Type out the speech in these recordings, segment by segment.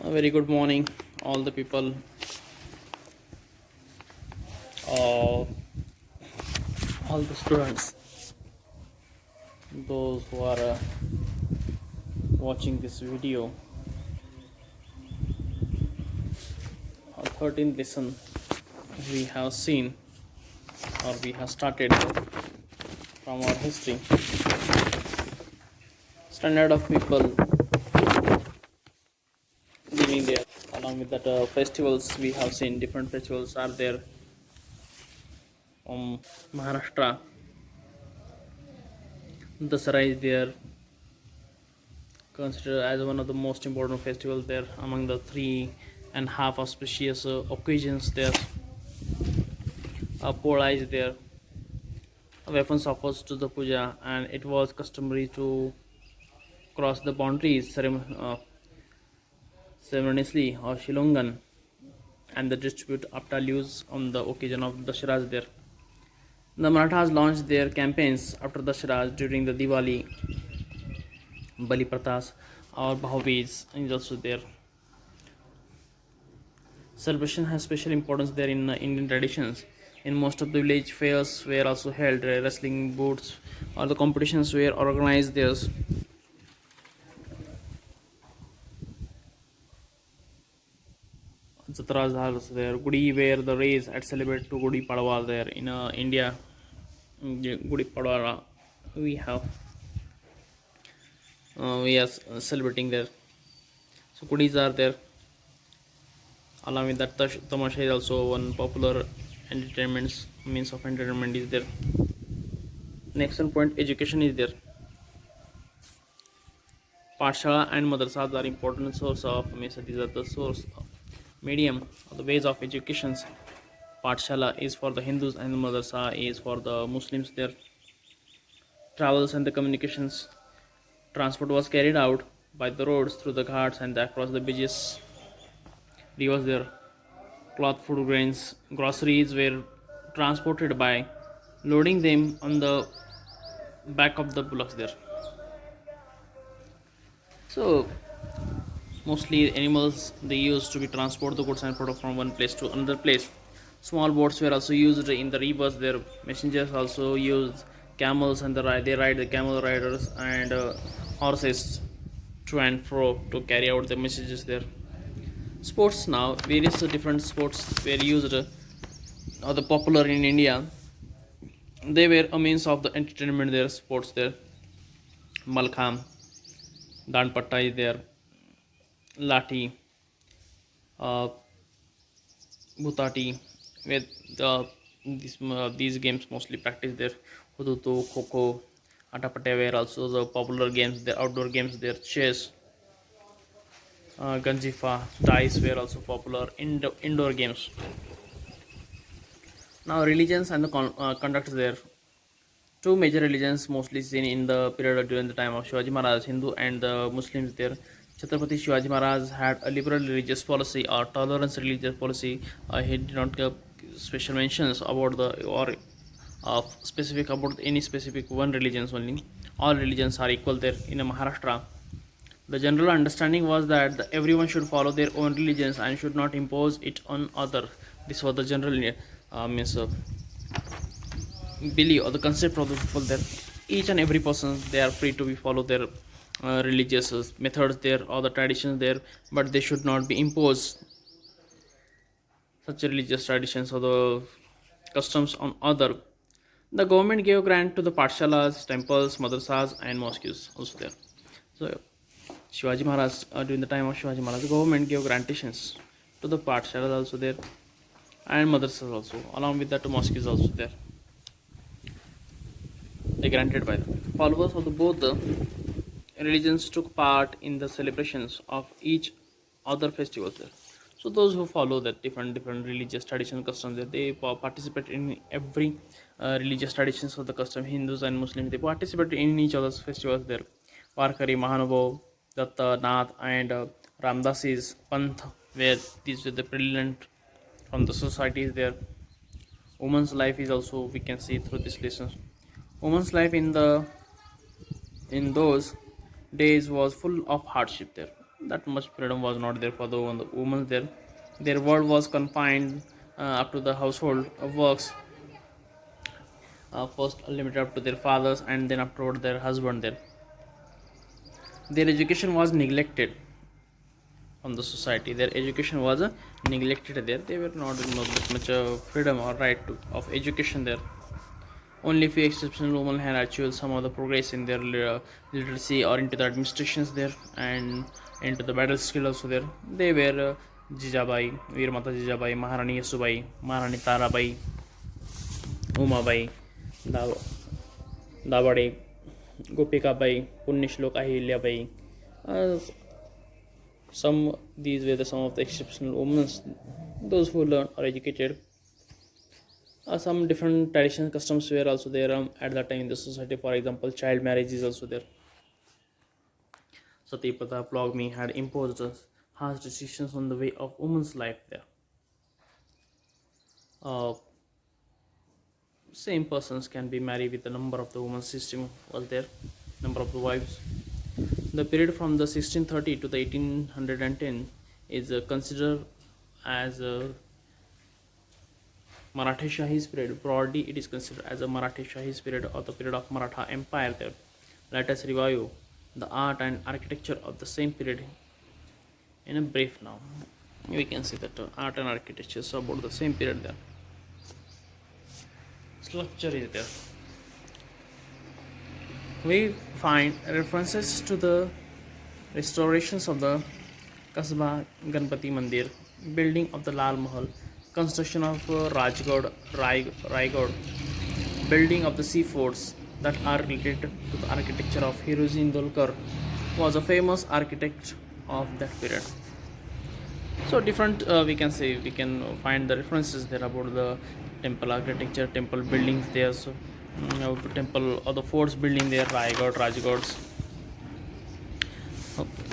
A very good morning, all the people, uh, all the students, those who are watching this video. Our 13th lesson we have seen or we have started from our history. Standard of people living there. Along with that, festivals we have seen. Different festivals are there from Maharashtra. Dasara is there, considered as one of the most important festivals there among the 3.5 auspicious occasions there. Pola is there, weapons offers to the puja, and it was customary to cross the boundaries ceremoniously or shilongan and the distribute aptalus on the occasion of Dasharas there. The Marathas launched their campaigns after Dasharas during the Diwali, Bali Pratas or Bhaubij is also there. Celebration has special importance there in Indian traditions. In most of the village fairs were also held. Wrestling booths or the competitions were organized there. Jatras are also there. Gudi where the race at celebrate to Gudi Padwa there in India. Gudi Padwa we are celebrating there. So Gudis are there. Along with that, Tamasha is also one popular entertainment means of entertainment is there. Next one point, education is there. Pathshala and madrasas are important source of these are the source of medium or the ways of educations. Pathshala is for the Hindus and madrasa is for the Muslims there. Travels and the communications. Transport was carried out by the roads through the ghats and across the beaches. Rivers there. Cloth, food, grains, groceries were transported by loading them on the back of the bullocks there. So mostly animals they used to be transport the goods and product from one place to another place. Small boats were also used in the rivers. Their messengers also used camels and they ride the camel riders and horses to and fro to carry out the messages there. Sports now various different sports were used or the popular in India. They were a means of the entertainment there. Sports there, Malkham, Danpatta is there, Lati, uh, Butati, where these games mostly practiced there. Hudutu, Kho, Atapate were also the popular games. The outdoor games there. Chess, Ganjifa, dice were also popular indoor games. Now religions and the conducts there. Two major religions mostly seen in the period during the time of Shivaji Maharaj, Hindu and the Muslims there. Chhatrapati Shivaji Maharaj had a liberal religious policy or tolerance religious policy. He did not give special mentions about the or specific about any specific one religions only. All religions are equal there in Maharashtra. The general understanding was that everyone should follow their own religions and should not impose it on other. This was the general means belief or the concept of the people that each and every person they are free to be follow their religious methods there or the traditions there, but they should not be imposed such religious traditions or the customs on other. The government gave grant to the pathshalas, temples, madrasas and mosques also there. So Shivaji Maharaj during the time of Shivaji Maharaj the government gave grantations to the pathshalas also there and madrasas also, along with that mosques also there. They granted by them. Followers of both the religions took part in the celebrations of each other festivals there. So those who follow the different religious traditional customs there, they participate in every religious traditions of the custom. Hindus and Muslims they participate in each other's festivals there. Warkari, Mahanubhav, Datta, Nath, and Ramdasis Panth, where these were the prevalent from the societies there. Woman's life is also we can see through this lessons. Woman's life in those days was full of hardship there. that much freedom was not there for the women there. Their world was confined up to the household works, first limited up to their fathers and then afterward their husband there. Their education was neglected from the society. Their education was neglected there. They were not that much freedom or right of education there. Only few exceptional women had achieved some of the progress in their literacy or into the administrations there and into the battle skill also there. They were Jijabai, Veermata Jijabai, Maharani Yasubai, Maharani Tarabai, Umabai, Davade, Gopikabai, Punyashlok Ahilyabai. Uh, these were some of the exceptional women, those who learned or educated. Some different traditional customs were also there at that time in the society. For example, child marriage is also there. Sati Pratap Plogmi had imposed harsh restrictions on the way of women's life there. Uh, Same persons can be married with a number of the women system was there, number of the wives. The period from the 1630 to the 1810 is considered as a Maratha Shahi's period. Broadly, it is considered as a Maratha Shahi's period or the period of Maratha Empire there. Let us review the art and architecture of the same period in a brief now. We can see that art and architecture is about the same period there. Structure is there. We find references to the restorations of the Kasba Ganpati Mandir, building of the Lal Mahal, construction of Raigod, building of the sea forts that are related to the architecture of Hiroji Indolkar, was a famous architect of that period. So different we can find the references there about the temple architecture, temple buildings there. So temple or the forts building there, Rajgods.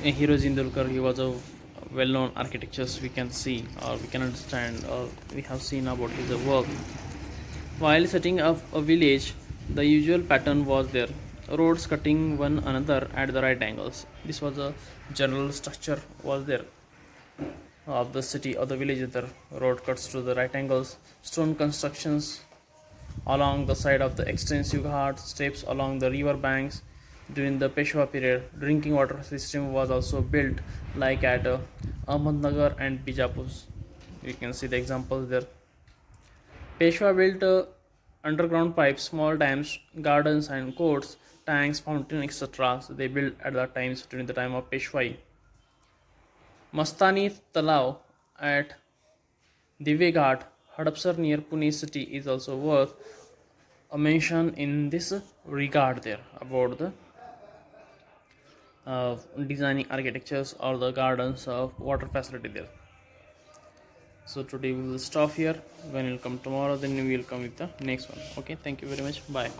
Hiroji Indolkar, he was a well-known architectures we can see or we can understand or we have seen about his work. While setting up a village, the usual pattern was there, roads cutting one another at the right angles. This was a general structure was there of the city or the village. The road cuts to the right angles, stone constructions along the side of the extensive ghat, steps along the river banks. During the Peshwa period, drinking water system was also built like at Ahmednagar and Bijapur. You can see the examples there. Peshwa built underground pipes, small dams, gardens and courts, tanks, fountain, etc. So they built at that times during the time of Peshwai. Mastani Talao at Diveghat, Hadapsar near Pune city is also worth a mention in this regard there about the designing architectures or the gardens of water facility there. So today we will stop here. When we'll come tomorrow, then we will come with the next one. Okay, thank you very much. Bye.